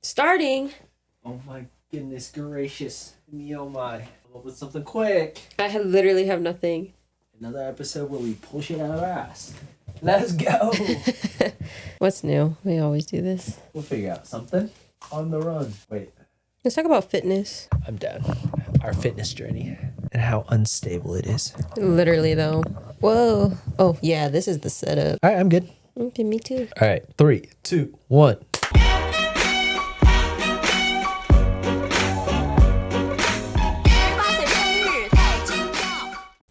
Starting. Oh my goodness gracious. Me oh my. Come up with something quick. I literally have nothing. Another episode where we pull shit out of our ass. Let's go. What's new? We always do this. We'll figure out something on the run. Wait. Let's talk about fitness. I'm down. Our fitness journey and how unstable it is. Literally, though. Whoa. Oh, yeah, this is the setup. All right, I'm good. Okay, me too. All right, 3, 2, 1.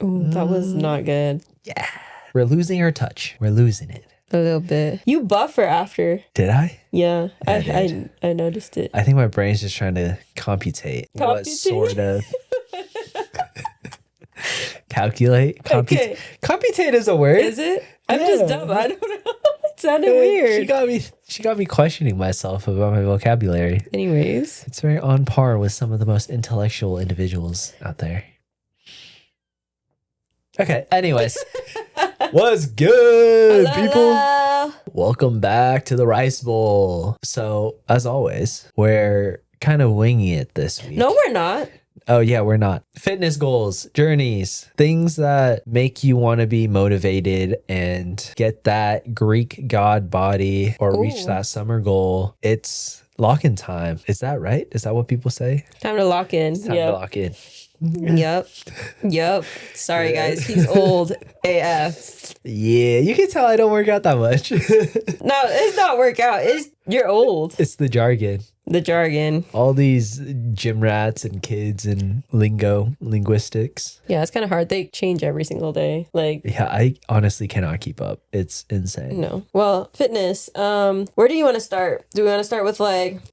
Ooh, that was not good. Yeah. We're losing our touch. We're losing it. A little bit. You buffer after. Did I? Yeah, I I noticed it. I think my brain's just trying to computate. What sort of... Calculate? Okay. Computate is a word. Is it? I'm just dumb. I don't know. It sounded weird. She got me questioning myself about my vocabulary. Anyways. It's very on par with some of the most intellectual individuals out there. Okay, anyways. What's good, Hello, people? hello. Welcome back to the Rice Bowl. So, as always, we're kind of winging it this week. No, we're not. Oh, yeah, we're not. Fitness goals, journeys, things that make you want to be motivated and get that Greek god body or reach that summer goal. It's lock-in time. Is that right? Is that what people say? Time to lock in. Time to lock in. Yep. Sorry, guys. He's old AF. Yeah, you can tell I don't work out that much. No, it's not workout. You're old. It's the jargon. The jargon. All these gym rats and kids and linguistics. Yeah, it's kind of hard. They change every single day. Yeah, I honestly cannot keep up. It's insane. No. Well, fitness. Where do you want to start? Do we want to start with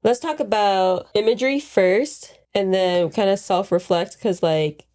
let's talk about imagery first and then kind of self-reflect because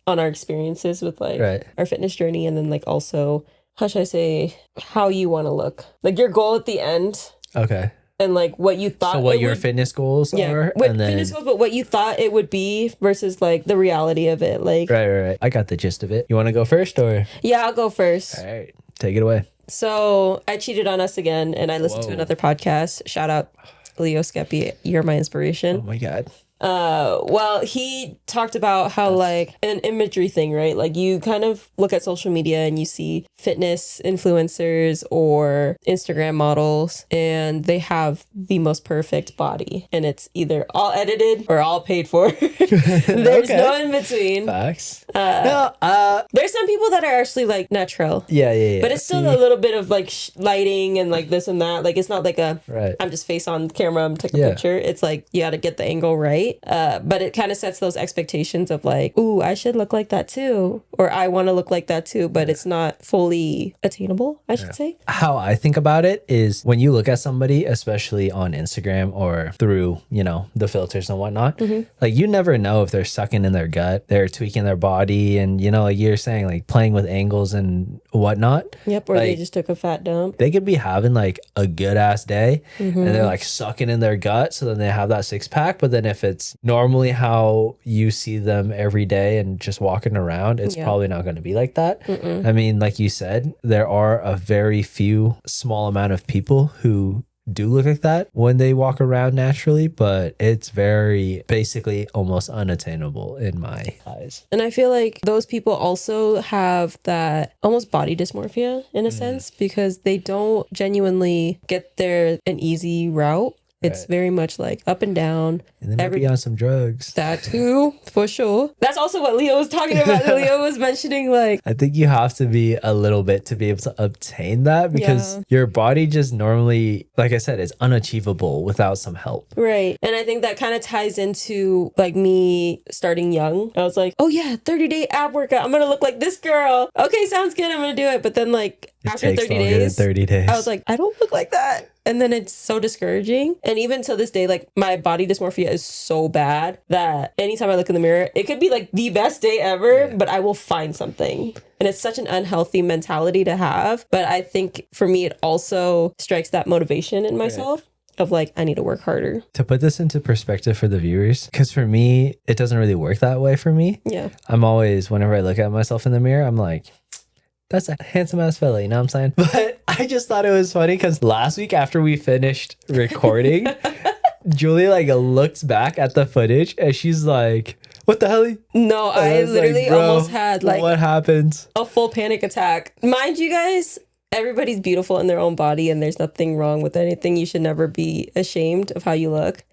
on our experiences with right. our fitness journey and then also, how should I say, how you want to look. Your goal at the end. Okay. And what you thought. So what your fitness goals are, and then fitness goals, but what you thought it would be versus the reality of it. Right. I got the gist of it. You want to go first, or? Yeah, I'll go first. All right, take it away. So I cheated on us again, and I listened to another podcast. Shout out Leo Skeppy, you're my inspiration. Oh my god. Well, he talked about how an imagery thing, right? You kind of look at social media and you see fitness influencers or Instagram models and they have the most perfect body and it's either all edited or all paid for. There's no in between. Facts. There's some people that are actually natural. Yeah. But it's still a little bit of lighting and this and that. It's not right. I'm just face on camera, I'm taking a picture. It's you got to get the angle right. But it kind of sets those expectations of ooh, I should look like that too, or I want to look like that too, but it's not fully attainable, I should say. How I think about it is when you look at somebody, especially on Instagram or through, the filters and whatnot, you never know if they're sucking in their gut, they're tweaking their body, and you're saying playing with angles and whatnot. Yep, or they just took a fat dump. They could be having a good ass day and they're sucking in their gut, so then they have that six pack. But then if it's normally how you see them every day and just walking around, it's probably not going to be like that. I mean, like you said, there are a very few small amount of people who do look like that when they walk around naturally, but it's very basically almost unattainable in my eyes. And I feel those people also have that almost body dysmorphia in a sense because they don't genuinely get an easy route. It's very much up and down. And they might be on some drugs. That too, for sure. That's also what Leo was talking about. Leo was mentioning I think you have to be a little bit to be able to obtain that because your body just normally, like I said, is unachievable without some help. Right. And I think that kind of ties into me starting young. I was oh yeah, 30-day ab workout. I'm going to look like this girl. Okay, sounds good. I'm going to do it. But then after 30 days, I was I don't look like that. And then it's so discouraging. And even till this day, my body dysmorphia is so bad that anytime I look in the mirror, it could be the best day ever, but I will find something. And it's such an unhealthy mentality to have. But I think for me, it also strikes that motivation in myself. Of I need to work harder. To put this into perspective for the viewers, because for me, it doesn't really work that way for me. Yeah. I'm always, whenever I look at myself in the mirror, I'm that's a handsome ass fella, you know what I'm saying? But I just thought it was funny because last week after we finished recording, Julie like looks back at the footage and she's like, what the hell? No, I literally like, almost had like what happened? A full panic attack. Mind you guys, everybody's beautiful in their own body and there's nothing wrong with anything. You should never be ashamed of how you look.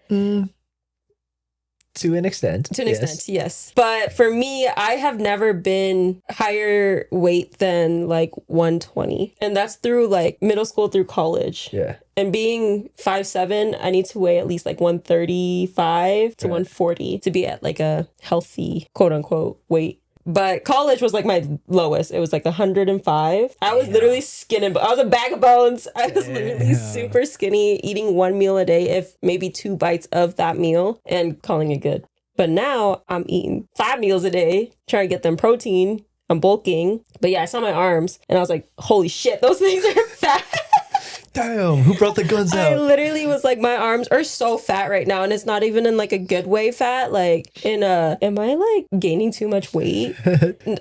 To an extent. To an extent, yes. But for me, I have never been higher weight than like 120. And that's through like middle school through college. Yeah. And being 5'7", I need to weigh at least like 135 to 140 to be at like a healthy, quote unquote, weight. But college was like my lowest. It was like 105. I was literally skin and I was a bag of bones. I was literally super skinny, eating one meal a day, if maybe 2 bites of that meal, and calling it good. But now I'm eating 5 meals a day, trying to get them protein. I'm bulking. But yeah, I saw my arms and I was like, holy shit, those things are fat. Damn, who brought the guns out? I literally was like, my arms are so fat right now, and it's not even in like a good way fat. Like in am I like gaining too much weight?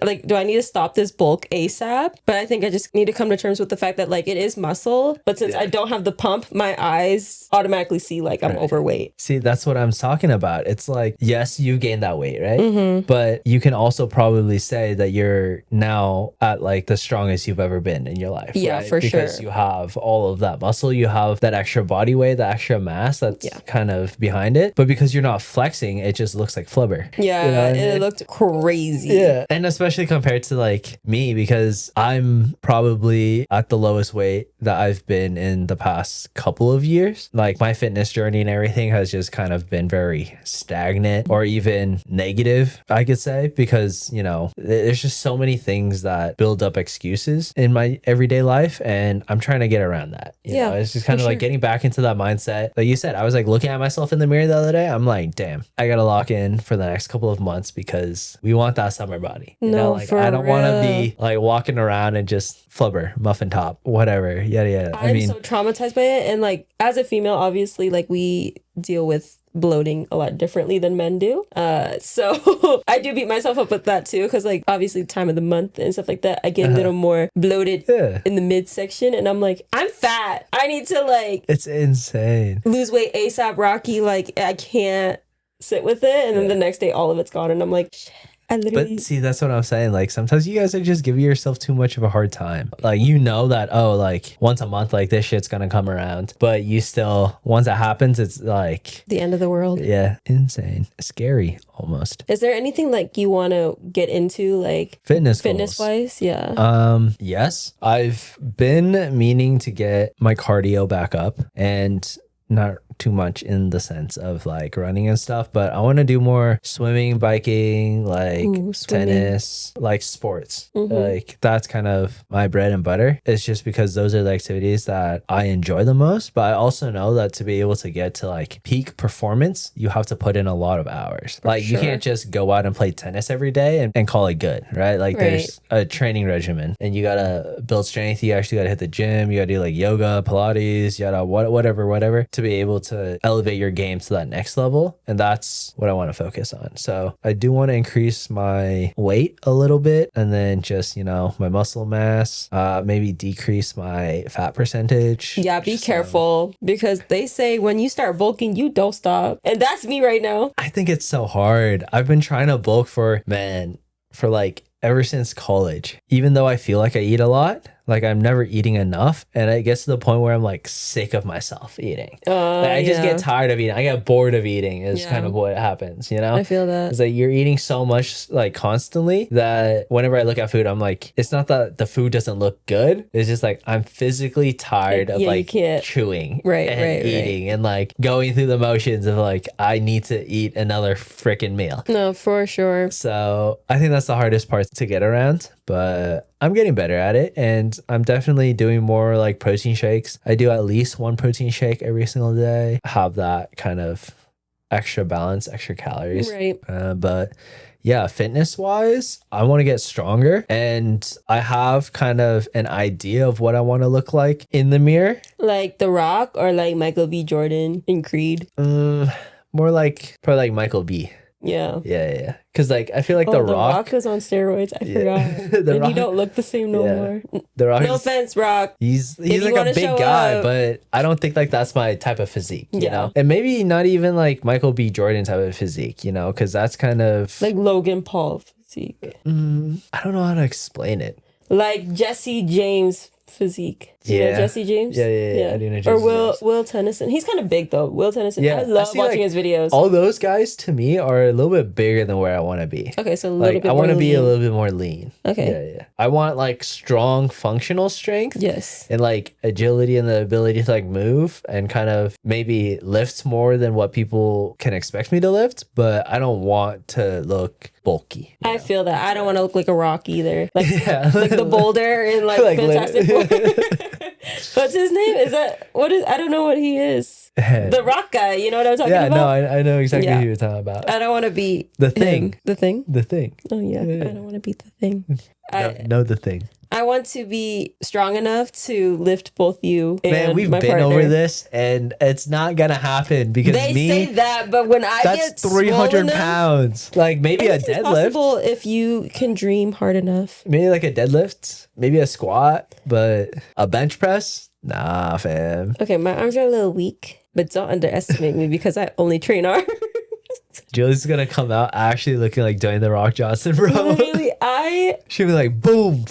Like, do I need to stop this bulk ASAP? But I think I just need to come to terms with the fact that like it is muscle, but since I don't have the pump, my eyes automatically see like I'm overweight. See, that's what I'm talking about. It's like, yes, you gained that weight, right? But you can also probably say that you're now at like the strongest you've ever been in your life. Yeah, right? for sure. Because you have all of that muscle, you have that extra body weight, that extra mass that's kind of behind it. But because you're not flexing, it just looks like flubber. Yeah, you know what I mean? It looked crazy. Yeah. And especially compared to like me, because I'm probably at the lowest weight that I've been in the past couple of years. Like my fitness journey and everything has just kind of been very stagnant or even negative, I could say, because, you know, there's just so many things that build up excuses in my everyday life. And I'm trying to get around that. You know, it's just kind of like getting back into that mindset. Like you said, I was like looking at myself in the mirror the other day. I'm like, damn, I gotta lock in for the next couple of months because we want that summer body. You know, like I don't want to be like walking around and just flubber, muffin top, whatever, yada yada. I'm so traumatized by it, and like as a female, obviously, like we deal with bloating a lot differently than men do. So I do beat myself up with that too, because like obviously time of the month and stuff like that, I get a little more bloated in the midsection, and I'm like, I'm fat. I need to like, it's insane. Lose weight ASAP, Rocky. Like I can't sit with it, and then the next day all of it's gone, and I'm like, shit. But see, that's what I'm saying. Like sometimes you guys are just giving yourself too much of a hard time. Like you know that, oh, like once a month, like this shit's gonna come around. But you still, once that happens, it's like the end of the world. Yeah, insane, scary almost. Is there anything like you want to get into, like fitness wise? Yeah. Yes, I've been meaning to get my cardio back up, and not too much in the sense of like running and stuff, but I want to do more swimming, biking, like tennis, like sports. Like that's kind of my bread and butter. It's just because those are the activities that I enjoy the most. But I also know that to be able to get to like peak performance, you have to put in a lot of hours. Like you can't just go out and play tennis every day and call it good, right? Like there's a training regimen, and you gotta build strength. You actually gotta hit the gym. You gotta do like yoga, Pilates, yada, whatever to be able to elevate your game to that next level. And that's what I want to focus on. So I do want to increase my weight a little bit, and then just, you know, my muscle mass, maybe decrease my fat percentage. Yeah, be careful, because they say when you start bulking, you don't stop. And that's me right now. I think it's so hard. I've been trying to bulk for like ever since college. Even though I feel like I eat a lot, like I'm never eating enough, and it gets to the point where I'm like sick of myself eating. Like, I just get tired of eating. I get bored of eating is kind of what happens, you know? I feel that. It's like you're eating so much like constantly that whenever I look at food, I'm like, it's not that the food doesn't look good. It's just like I'm physically tired of like chewing and eating and like going through the motions of like, I need to eat another freaking meal. No, for sure. So I think that's the hardest part to get around, but I'm getting better at it, and I'm definitely doing more like protein shakes. I do at least one protein shake every single day. Have that kind of extra balance, extra calories. Right. But yeah, fitness wise, I want to get stronger, and I have kind of an idea of what I want to look like in the mirror. Like The Rock or like Michael B. Jordan in Creed? More like probably like Michael B. Yeah. Yeah. Because like I feel like the Rock was on steroids. I forgot. And he don't look the same no more. The Rock. No offense, Rock. He's like a big guy, but I don't think like that's my type of physique. You know, and maybe not even like Michael B. Jordan type of physique. You know, because that's kind of like Logan Paul physique. I don't know how to explain it. Like Jesse James physique. Do you know Jesse James? Yeah. I do know Jesse or James. Will Tennyson. He's kind of big though. Will Tennyson. Yeah, I love watching his videos. All those guys to me are a little bit bigger than where I want to be. Okay, so a little bit I want to be a little bit more lean. Okay. Yeah. I want like strong functional strength. Yes. And like agility and the ability to like move and kind of maybe lift more than what people can expect me to lift, but I don't want to look bulky. I feel that. I don't want to look like a Rock either. Like, like the boulder in like Fantastic Four. What's his name? Is that what is? I don't know what he is. The Rock guy. You know what I'm talking about? Yeah, no, I know exactly who you're talking about. I don't want to be the Thing. The Thing. The Thing. Oh yeah. I don't want to be the Thing. No, the Thing. I want to be strong enough to lift both you and Man, we've my been partner. over this, and it's not gonna happen because they say that, but when I that's get 300 pounds. Like maybe a deadlift. Possible if you can dream hard enough. Maybe like a deadlift, maybe a squat, but a bench press. Nah, fam. Okay, my arms are a little weak, but don't underestimate me because I only train arms. Julie's gonna come out actually looking like Dwayne The Rock Johnson, bro. Literally, she'll be like, boom.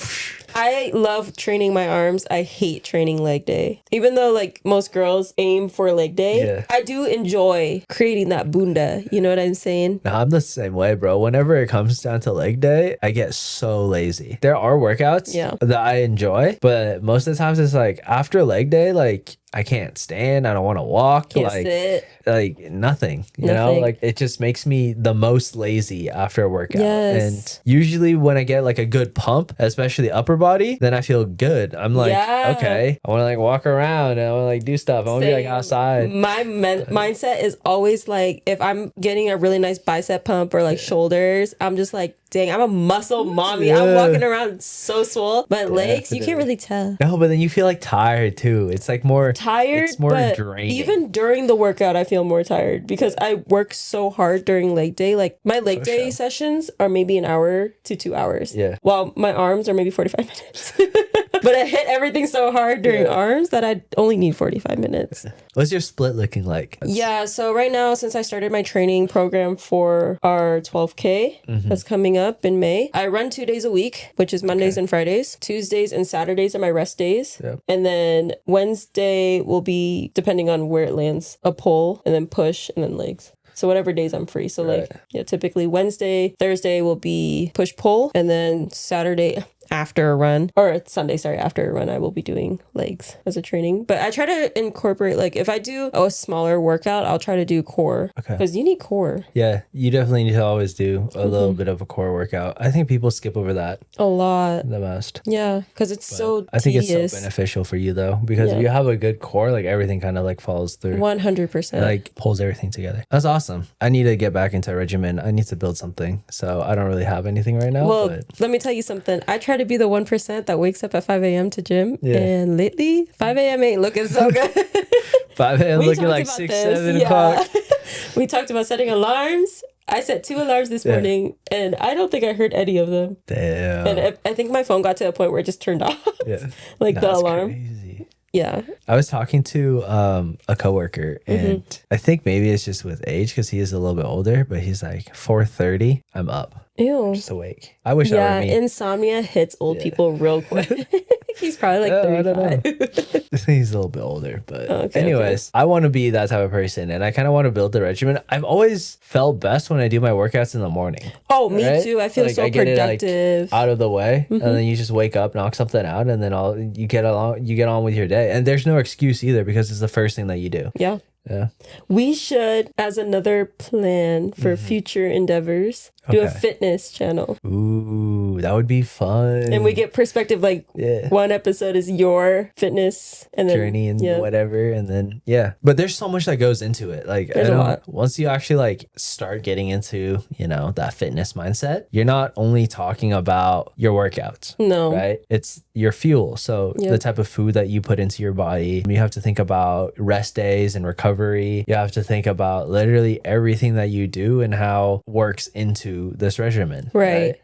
I love training my arms. I hate training leg day. Even though like most girls aim for leg day, I do enjoy creating that bunda. You know what I'm saying? No, I'm the same way, bro. Whenever it comes down to leg day, I get so lazy. There are workouts that I enjoy, but most of the times it's like after leg day, like I can't stand. I don't want to walk. Can't sit. Like nothing. You know, like it just makes me the most lazy after a workout. And usually when I get like a good pump, especially upper body, then I feel good. I'm like, okay, I want to like walk around and I want to like do stuff. I want to be like outside. My mindset is always like if I'm getting a really nice bicep pump or like shoulders, I'm just like, dang, I'm a muscle mommy. I'm walking around so swole. But legs, you can't really tell. No, but then you feel like tired too. It's like more tired. It's more but draining. Even during the workout, I feel more tired because I work so hard during leg day. Like my leg day sessions are maybe an hour to 2 hours. Yeah. While my arms are maybe 45 minutes. But I hit everything so hard during arms that I only need 45 minutes. What's your split looking like? Yeah, so right now, since I started my training program for our 12K that's coming up in May, I run 2 days a week, which is Mondays and Fridays. Tuesdays and Saturdays are my rest days. Yep. And then Wednesday will be, depending on where it lands, a pull and then push and then legs. So whatever days I'm free. So typically Wednesday, Thursday will be push pull, and then Saturday after a run, or Sunday, sorry, after a run, I will be doing legs as a training. But I try to incorporate, like if I do a smaller workout, I'll try to do core. Okay. Because you need core. Yeah, you definitely need to always do a little bit of a core workout. I think people skip over that a lot. The most. Yeah, because it's I think it's so beneficial for you though, because if you have a good core, like everything kind of like falls through. 100%. Like pulls everything together. That's awesome. I need to get back into a regimen. I need to build something. So I don't really have anything right now. Well, let me tell you something. I try to be the 1% that wakes up at 5 a.m. to gym. Yeah. And lately, 5 a.m. ain't looking so good. 5 a.m. looking like 6, 7 o'clock. We talked about setting alarms. I set 2 alarms this morning, and I don't think I heard any of them. Damn. And I think my phone got to a point where it just turned off. Yeah. Like the alarm. Crazy. Yeah. I was talking to a coworker, and I think maybe it's just with age because he is a little bit older, but he's like 4:30. I'm up. Ew. Just awake. I wish I were me. Insomnia hits old people real quick. He's probably like 35. I don't know. He's a little bit older, but anyways, I want to be that type of person, and I kind of want to build the regimen. I've always felt best when I do my workouts in the morning. Oh, me too. I feel like so I get productive. It, like, out of the way, and then you just wake up, knock something out, and then you get on with your day. And there's no excuse either because it's the first thing that you do. Yeah. Yeah. We should, as another plan for future endeavors, do a fitness channel. Ooh, that would be fun. And we get perspective, like one episode is your fitness and then journey and whatever, and then but there's so much that goes into it. Like there's a lot. Once you actually like start getting into, that fitness mindset, you're not only talking about your workouts. No. Right? It's your fuel. So the type of food that you put into your body. You have to think about rest days and recovery recovery. You have to think about literally everything that you do and how works into this regimen. Right.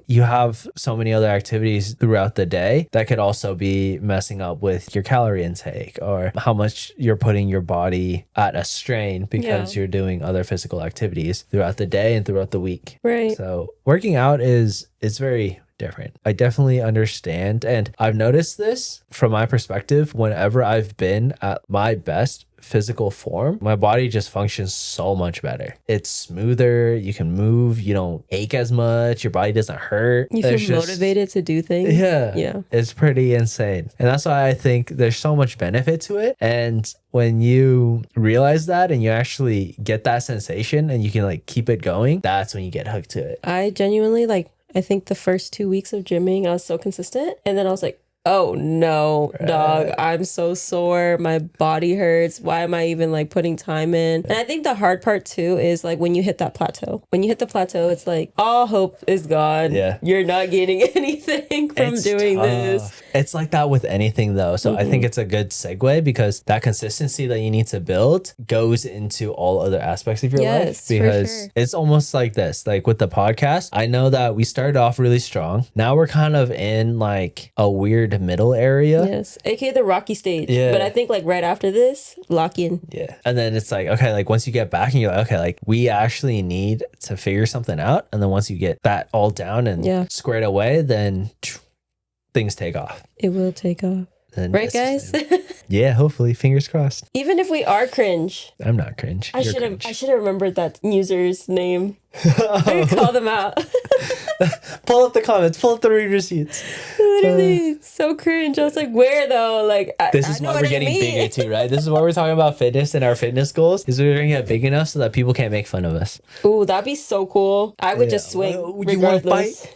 You have so many other activities throughout the day that could also be messing up with your calorie intake or how much you're putting your body at a strain because you're doing other physical activities throughout the day and throughout the week. Right. So working out is very different. I definitely understand. And I've noticed this from my perspective. Whenever I've been at my best physical form, my body just functions so much better. It's smoother. You can move. You don't ache as much. Your body doesn't hurt. You feel motivated to do things. Yeah. It's pretty insane. And that's why I think there's so much benefit to it. And when you realize that and you actually get that sensation and you can like keep it going, that's when you get hooked to it. I genuinely I think the first 2 weeks of gymming, I was so consistent. And then I was like, oh no, dog, I'm so sore. My body hurts. Why am I even like putting time in? And I think the hard part too is like when you hit that plateau. When you hit the plateau, it's like all hope is gone. Yeah. You're not gaining anything from doing this. It's like that with anything though. So I think it's a good segue because that consistency that you need to build goes into all other aspects of your life. Because it's almost like this, like with the podcast, I know that we started off really strong. Now we're kind of in like a weird middle area. Yes. AKA the rocky stage. Yeah. But I think like right after this, lock in. Yeah. And then it's like, okay, like once you get back and you're like, okay, like we actually need to figure something out. And then once you get that all down and squared away, then things take off. It will take off. Right, guys? Yeah, hopefully. Fingers crossed. Even if we are cringe. I'm not cringe. I should have remembered that user's name. Call them out. Pull up the comments. Pull up the read receipts. Literally, it's so cringe. I was like, where though? Like, this is why we're getting bigger too, right? This is why we're talking about fitness and our fitness goals. Is we're gonna get big enough so that people can't make fun of us. Ooh, that'd be so cool. I would just swing. You want to fight?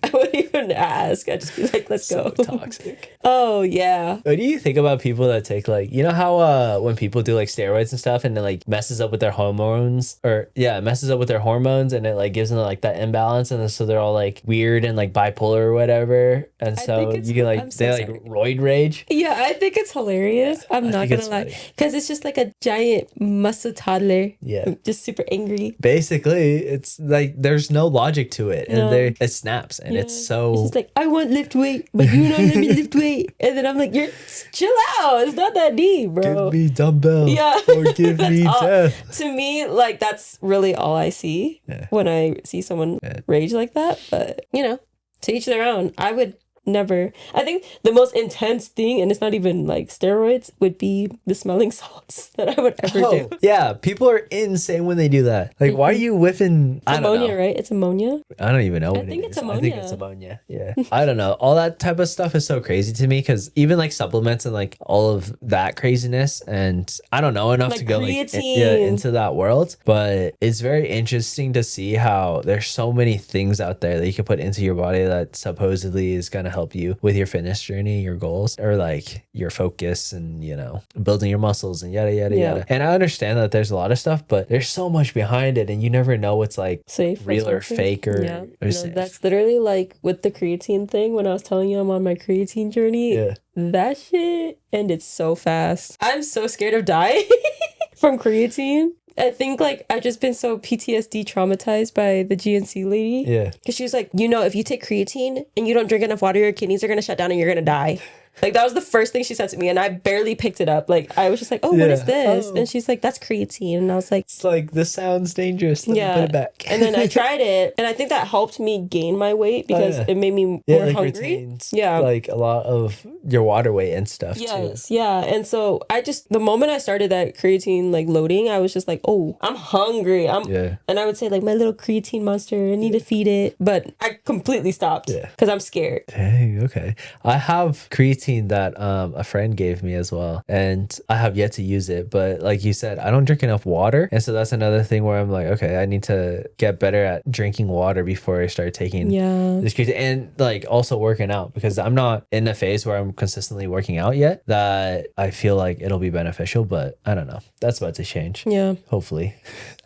I wouldn't even ask. I'd just be like, let's go. Toxic. Oh yeah. What do you think about people that take like, you know how when people do like steroids and stuff and it like messes up with their hormones it messes up with their hormones and it like gives them like that imbalance and then, so they're all like weird and like bipolar or whatever, and so you can like roid rage. Yeah, I think it's hilarious. I'm not gonna lie, because it's just like a giant muscle toddler. Yeah, just super angry. Basically, it's like there's no logic to it, and it snaps, and it's so. It's just like, I want lift weight, but you don't let me lift weight, and then I'm like, you're chill out. It's not that deep, bro. Give me dumbbells. Yeah, or give me death. To me, like that's really all I see when I see someone rage like that. But you know, to each their own. I would never. I think the most intense thing, and it's not even like steroids, would be the smelling salts that I would ever do. Yeah, people are insane when they do that. Like, why are you whiffing? Ammonia, right? It's ammonia. I don't even know. I think it's ammonia. I think it's ammonia. Yeah. I don't know. All that type of stuff is so crazy to me because even like supplements and like all of that craziness, and I don't know enough like to go into that world, but it's very interesting to see how there's so many things out there that you can put into your body that supposedly is gonna help you with your fitness journey, your goals, or like your focus and, you know, building your muscles and yada, yada, yada. And I understand that there's a lot of stuff, but there's so much behind it and you never know what's like safe, real or fake or safe. That's literally like with the creatine thing. When I was telling you I'm on my creatine journey, that shit ended so fast. I'm so scared of dying from creatine. I think like I've just been so PTSD traumatized by the GNC lady. Yeah. Because she was like, you know, if you take creatine and you don't drink enough water, your kidneys are going to shut down and you're going to die. Like that was the first thing she said to me, and I barely picked it up. Like I was just like, "Oh, what is this?" And she's like, "That's creatine," and I was like, "It's like this sounds dangerous." Let me put it back. And then I tried it, and I think that helped me gain my weight because it made me more like hungry. Retains, like a lot of your water weight and stuff too. Yeah. And so the moment I started that creatine like loading, I was just like, "Oh, I'm hungry." And I would say like my little creatine monster, I need to feed it, but I completely stopped because I'm scared. Dang. Okay. I have creatine that a friend gave me as well, and I have yet to use it, but like you said, I don't drink enough water, and so that's another thing where I'm like, okay, I need to get better at drinking water before I start taking this creatine, and like also working out, because I'm not in a phase where I'm consistently working out yet that I feel like it'll be beneficial, but I don't know, that's about to change. Hopefully.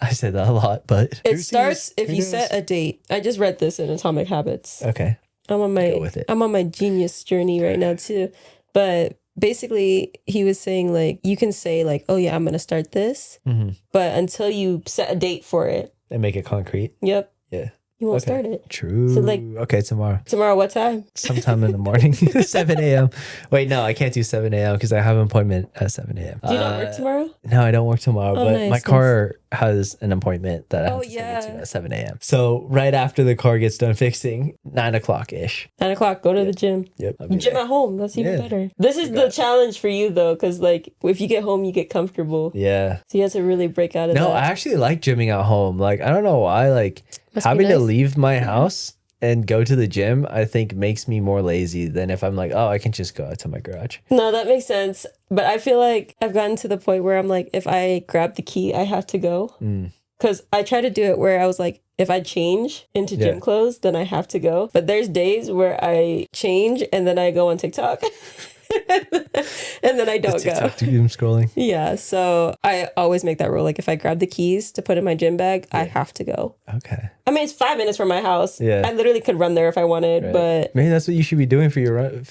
I say that a lot, but it starts if you set a date. I just read this in Atomic Habits. Okay. I'm on my genius journey right now too. But basically he was saying like, you can say like, oh yeah, I'm going to start this. But until you set a date for it. And make it concrete. Yep. Yeah. You won't start it. True. So like, okay, tomorrow. Tomorrow, what time? Sometime in the morning, 7 a.m. Wait, no, I can't do 7 a.m. because I have an appointment at 7 a.m. Do you not work tomorrow? No, I don't work tomorrow, but my car has an appointment that I have to take it to at 7 a.m. So right after the car gets done fixing, 9 o'clock-ish. 9 o'clock, go to the gym. Yep. Gym at home. That's even better. This is the challenge for you though, because like if you get home, you get comfortable. Yeah. So you have to really break out of that. No, I actually like gymming at home. Like, I don't know why, like having to leave my house and go to the gym, I think makes me more lazy than if I'm like, oh, I can just go out to my garage. No, that makes sense. But I feel like I've gotten to the point where I'm like, if I grab the key, I have to go. Because I try to do it where I was like, if I change into gym clothes, then I have to go. But there's days where I change and then I go on TikTok. And then I don't go. Doom scrolling. Yeah, so I always make that rule. Like if I grab the keys to put in my gym bag, I have to go. Okay. I mean, it's 5 minutes from my house. Yeah. I literally could run there if I wanted, but maybe that's what you should be doing for your running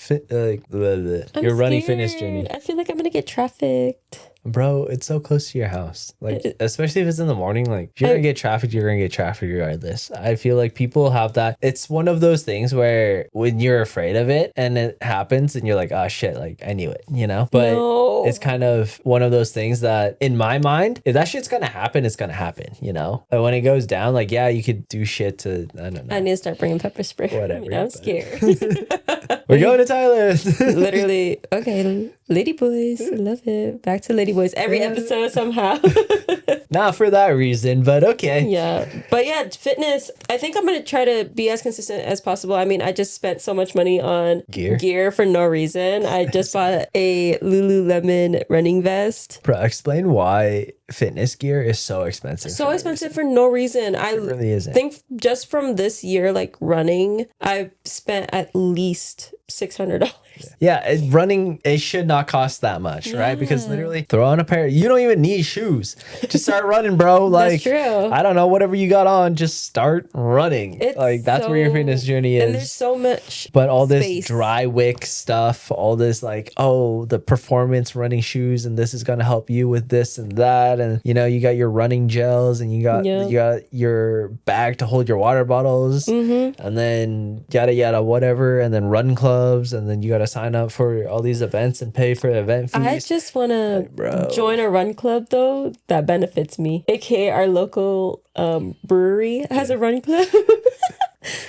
fitness journey. I feel like I'm gonna get trafficked. Bro, it's so close to your house. Like, especially if it's in the morning, like, if you're gonna get traffic, you're gonna get traffic regardless. I feel like people have that. It's one of those things where when you're afraid of it and it happens and you're like, oh shit, like, I knew it, you know? But it's kind of one of those things that, in my mind, if that shit's gonna happen, it's gonna happen, you know? But when it goes down, like, yeah, you could do shit to, I don't know. I need to start bringing pepper spray. Whatever. I mean, I'm scared. We're going to Thailand. Literally. Okay, Lady Boys. Love it. Back to Lady Boys. Every episode somehow. Not for that reason, but okay. Yeah. But yeah, fitness, I think I'm going to try to be as consistent as possible. I mean, I just spent so much money on gear for no reason. I just bought a Lululemon running vest. Bro, explain why fitness gear is so expensive. So expensive for no reason. It really isn't. Think just from this year, like running, I've spent at least $600. Yeah, running, it should not cost that much, right? Because literally throw on a pair. You don't even need shoes. Just start running, bro. Like, that's true. I don't know, whatever you got on, just start running. That's where your fitness journey is. And there's so much But all this dry wick stuff, all this like, oh, the performance running shoes, and this is going to help you with this and that. And, you know, you got your running gels and you got your bag to hold your water bottles. And then yada, yada, whatever. And then run clubs. And then you got to sign up for all these events and pay for event fees. I just want to join a run club though that benefits me. AKA our local brewery has a run club.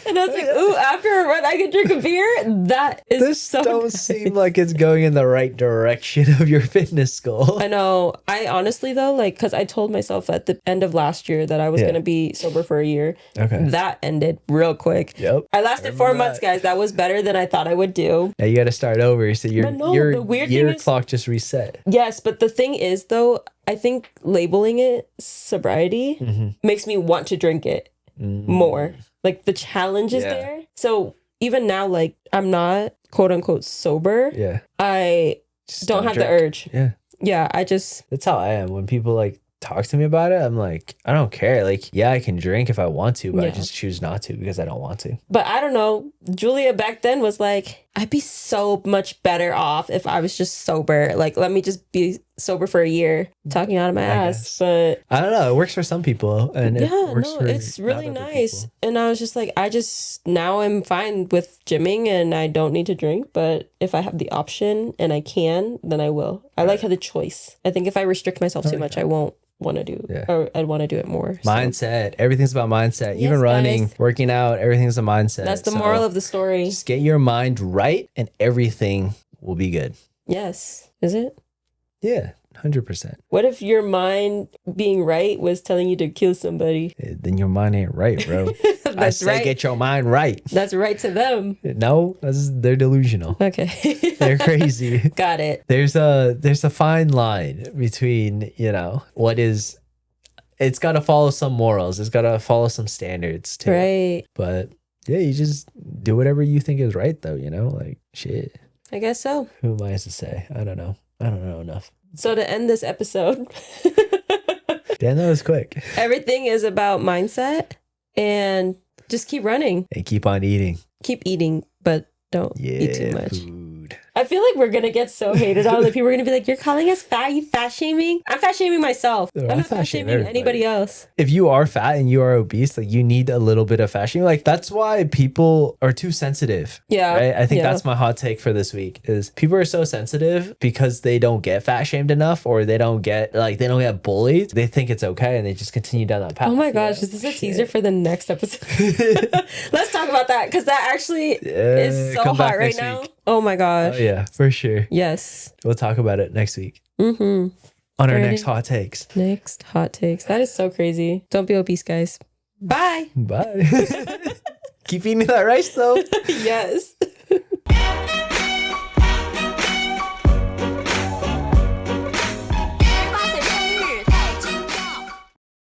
And I was like, ooh, after a run, I can drink a beer? That is this so don't nice. seem like it's going in the right direction of your fitness goal. I know. I honestly, though, like, because I told myself at the end of last year that I was going to be sober for a year. Okay. That ended real quick. Yep. I lasted 4 months, guys. That was better than I thought I would do. Yeah, you got to start over. So your year clock just reset. Yes, but the thing is, though, I think labeling it sobriety makes me want to drink it more. Like the challenge is there. So even now, like I'm not quote unquote sober. Yeah. I just don't have the urge. Yeah. Yeah. That's how I am. When people like talk to me about it, I'm like, I don't care. Like, yeah, I can drink if I want to, but I just choose not to because I don't want to. But I don't know. Julia back then was like, I'd be so much better off if I was just sober. Like, let me just be sober for a year, talking out of my ass. But I don't know. It works for some people, and it's really nice. People. And I was just like, now I'm fine with gymming, and I don't need to drink. But if I have the option and I can, then I will. I like the choice. I think if I restrict myself too much, I won't want to do or I'd want to do it more. Mindset. Everything's about mindset. Even running, working out, everything's a mindset. That's the moral of the story. Just get your mind right and everything will be good. Yes. Is it? Yeah, 100%. What if your mind being right was telling you to kill somebody? Then your mind ain't right, bro. I say get your mind right. That's right to them. No, they're delusional. Okay. They're crazy. Got it. There's a fine line between, what is, it's got to follow some morals. It's got to follow some standards too. Right. But yeah, you just do whatever you think is right though, like shit. I guess so. Who am I to say? I don't know enough. So to end this episode. Damn, that was quick. Everything is about mindset and just keep running. And keep on eating. Keep eating, but don't eat too much. Food. I feel like we're gonna get so hated on. Like people are gonna be like, "You're calling us fat? You fat shaming?" I'm fat shaming myself. I'm not fat shaming anybody else. If you are fat and you are obese, like you need a little bit of fat shaming. Like that's why people are too sensitive. Yeah. Right. I think that's my hot take for this week. Is people are so sensitive because they don't get fat shamed enough, or they don't get bullied. They think it's okay, and they just continue down that path. Oh my gosh, is this a teaser for the next episode? Let's talk about that, because that actually is so hot right now. Week. Oh my gosh. Oh yeah, for sure. Yes. We'll talk about it next week. On our next hot takes. Next hot takes. That is so crazy. Don't be obese, guys. Bye. Bye. Keep eating that rice though. Yes.